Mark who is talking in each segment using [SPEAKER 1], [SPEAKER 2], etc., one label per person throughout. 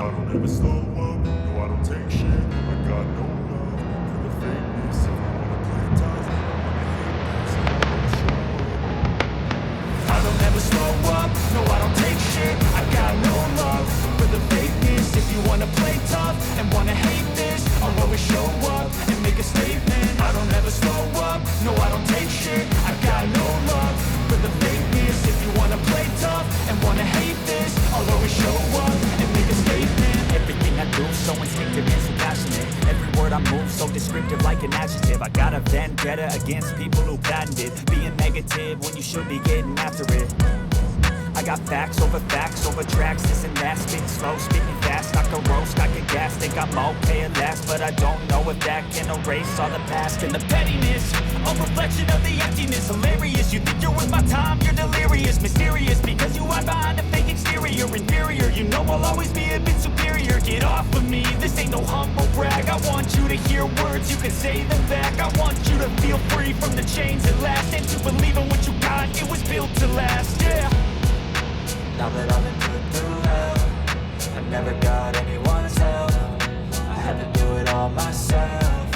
[SPEAKER 1] I don't ever slow up, no I don't take shit. I got no love for the fakeness. If you wanna play tough, I wanna hate this. I wanna show up.
[SPEAKER 2] I don't ever slow up, no I don't take shit. I got no love for the fakeness. If you wanna play tough and wanna hate this, I'll always show up and make a statement. I don't ever slow up, no I don't take shit. I got no love for the fakeness. If you wanna play tough and wanna hate this, I'll always show up and make a statement. Everything I do so instinctive and so passionate. Every word I move so descriptive like an adjective. I got a vendetta against people who patented being negative when you should be getting after it. I got facts over tracks, this and that. Spitting slow, speaking fast, I can roast, I can gas. Think I'm okay at last, but I don't know if that can erase all the past. And the pettiness, a reflection of the emptiness. Hilarious, you think you're worth my time, you're delirious. Mysterious, because you hide behind a fake exterior. Inferior, you know I'll always be a bit superior. Get off of me, this ain't no humble brag. I want you to hear words, you can say them back. I want you to feel free from the chains at last, and to believe in what you got, it was built to last, yeah. Now that I've been put through hell, I never got anyone's help. I had to do it all myself.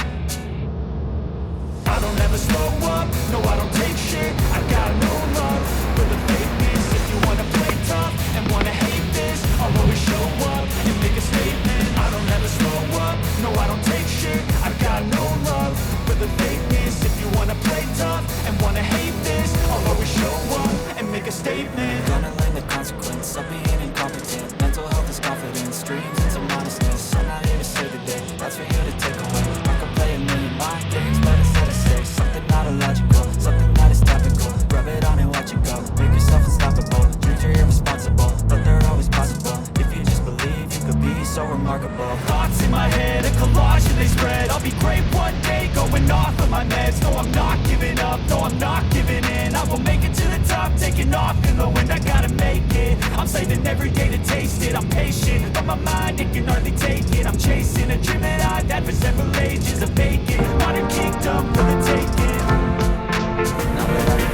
[SPEAKER 2] I don't ever slow up, no I don't take shit. I got no love for the fakeness. If you wanna play tough and wanna hate this, I'll always show up and make a statement. I don't ever slow up, no I don't take shit. I got no love for the fakeness. If you wanna play tough and wanna hate this, I'll always show up and make a statement. Gonna learn the consequence of being incompetent. Mental health is confidence, dreams into modestness. I'm not here to save the day, that's for you to take away. I could play a million mind games, but instead I say something not illogical, something that is topical. Rub it on and watch it go, make yourself unstoppable. Dreams are irresponsible, but they're always possible. If you just believe, you could be so remarkable. Thoughts in my head, a collage and they spread. I'll be great one day, going off of my meds. No, I'm not giving up, no, I'm not giving in. I will make it to the top, taking off in the wind. I gotta make it, I'm saving every day to taste it. I'm patient, but my mind, it can hardly take it. I'm chasing a dream that I've had for several ages. A vacant, modern kingdom for the taking. Now that I've been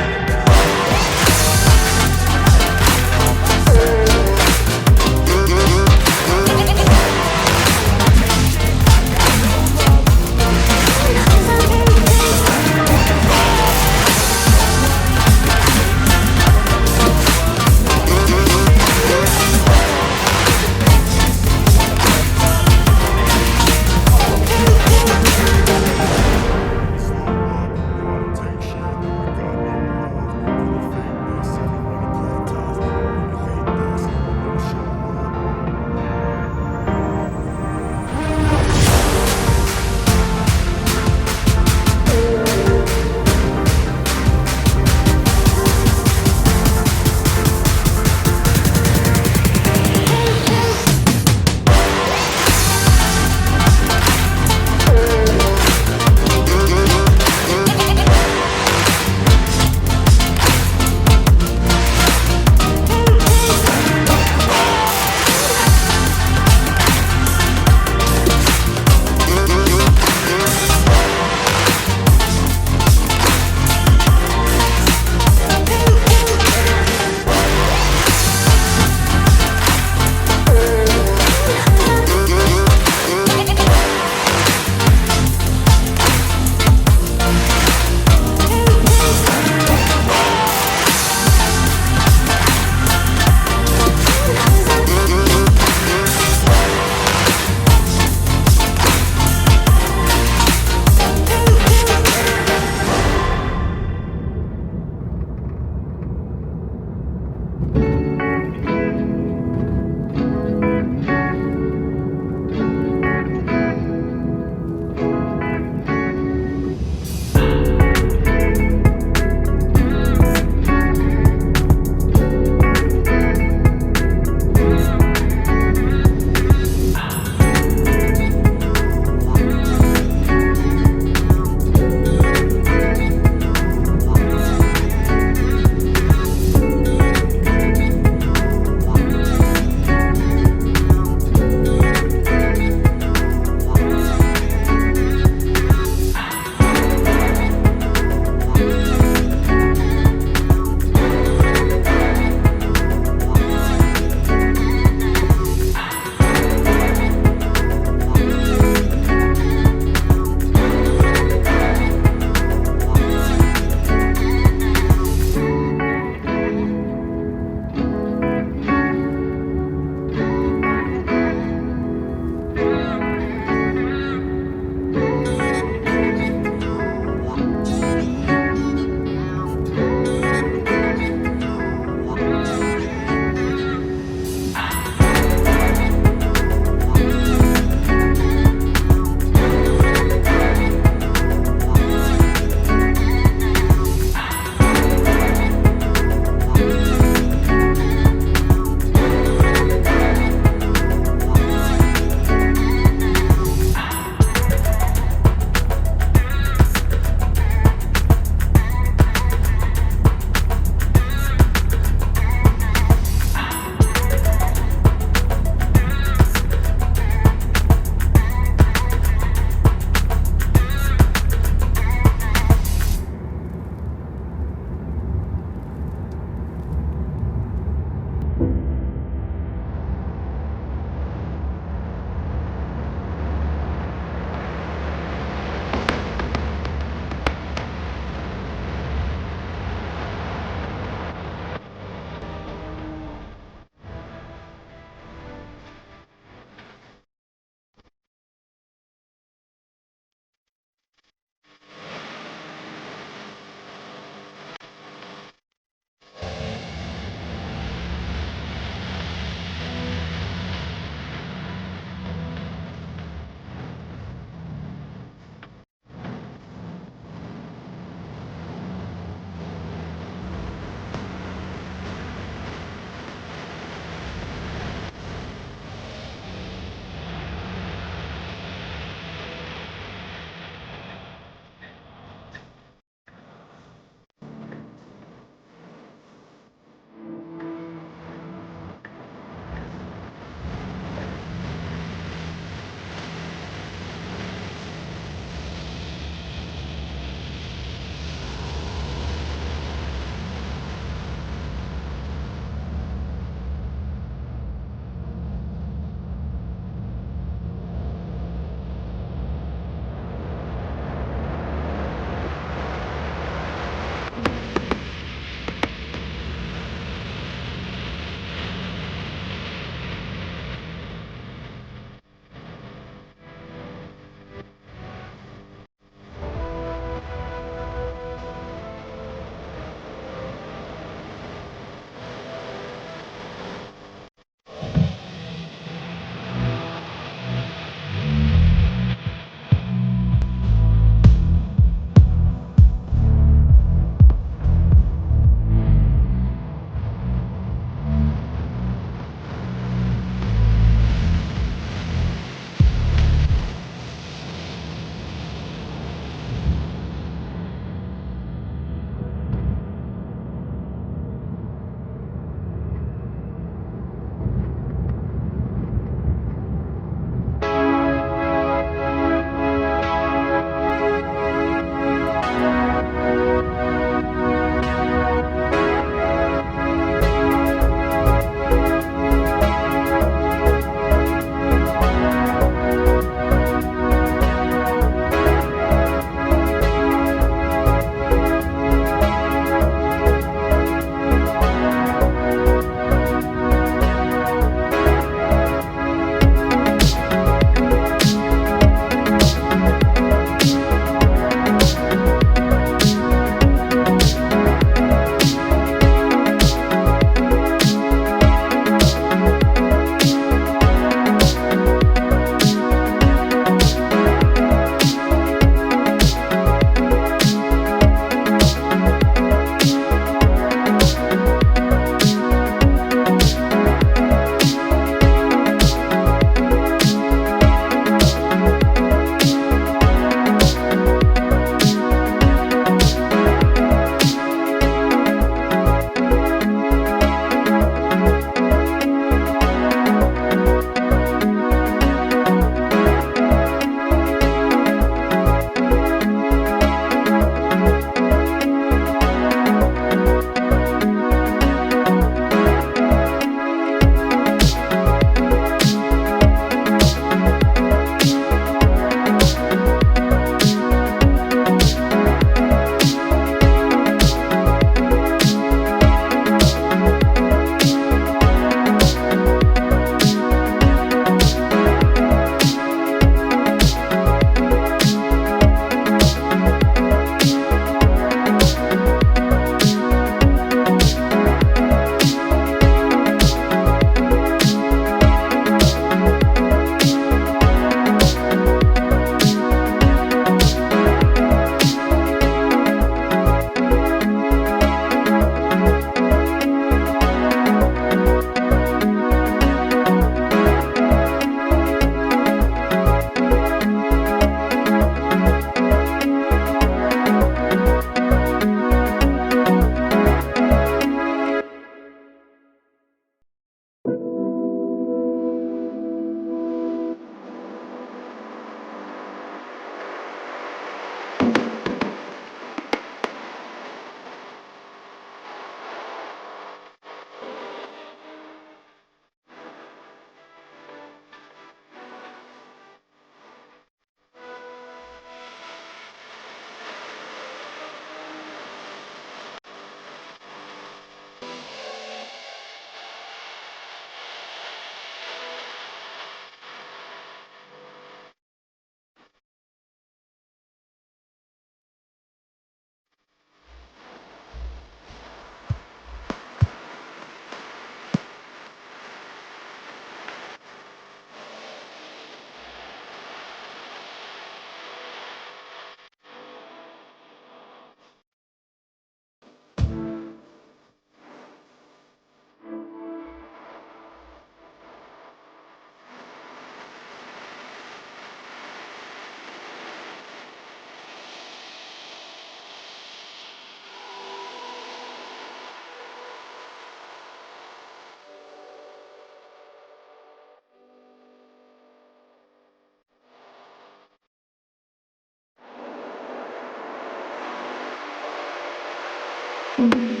[SPEAKER 3] Thank you.